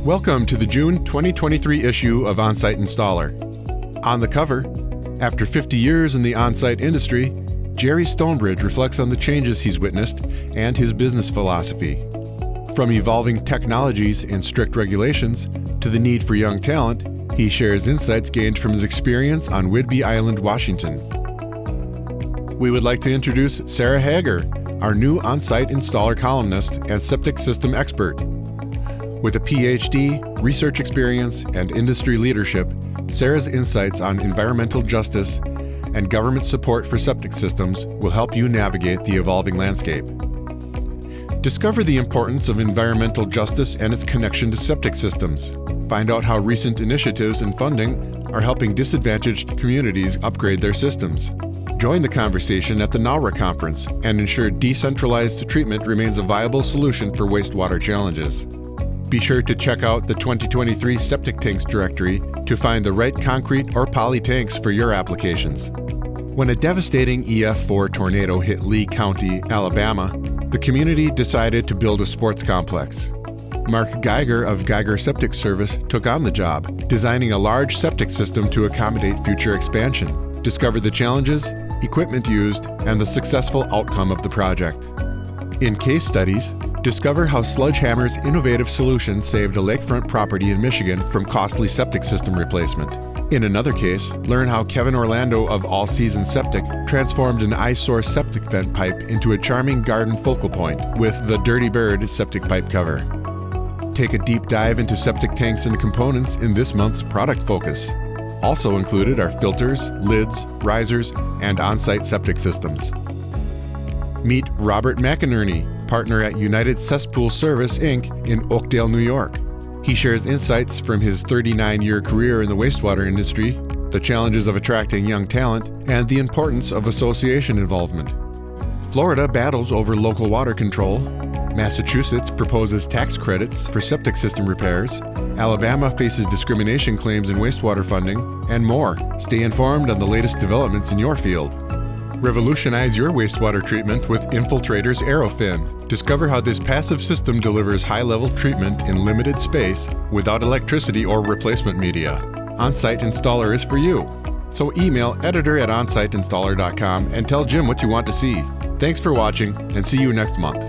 Welcome to the June 2023 issue of Onsite Installer. On the cover, after 50 years in the onsite industry, Jerry Stonebridge reflects on the changes he's witnessed and his business philosophy. From evolving technologies and strict regulations to the need for young talent, he shares insights gained from his experience on Whidbey Island, Washington. We would like to introduce Sarah Hager, our new onsite installer columnist and septic system expert. With a PhD, research experience, and industry leadership, Sarah's insights on environmental justice and government support for septic systems will help you navigate the evolving landscape. Discover the importance of environmental justice and its connection to septic systems. Find out how recent initiatives and funding are helping disadvantaged communities upgrade their systems. Join the conversation at the NAWRA conference and ensure decentralized treatment remains a viable solution for wastewater challenges. Be sure to check out the 2023 Septic Tanks Directory to find the right concrete or poly tanks for your applications. When a devastating EF4 tornado hit Lee County, Alabama, the community decided to build a sports complex. Mark Geiger of Geiger Septic Service took on the job, designing a large septic system to accommodate future expansion. Discover the challenges, equipment used, and the successful outcome of the project. In case studies, discover how Sledgehammer's innovative solution saved a lakefront property in Michigan from costly septic system replacement. In another case, learn how Kevin Orlando of All Season Septic transformed an eyesore septic vent pipe into a charming garden focal point with the Dirty Bird septic pipe cover. Take a deep dive into septic tanks and components in this month's product focus. Also included are filters, lids, risers, and on-site septic systems. Meet Robert McInerney, partner at United Cesspool Service, Inc. in Oakdale, New York. He shares insights from his 39-year career in the wastewater industry, the challenges of attracting young talent, and the importance of association involvement. Florida battles over local water control. Massachusetts proposes tax credits for septic system repairs. Alabama faces discrimination claims in wastewater funding, and more. Stay informed on the latest developments in your field. Revolutionize your wastewater treatment with Infiltrator's Aerofin. Discover how this passive system delivers high-level treatment in limited space without electricity or replacement media. Onsite Installer is for you. So email editor@onsiteinstaller.com and tell Jim what you want to see. Thanks for watching, and see you next month.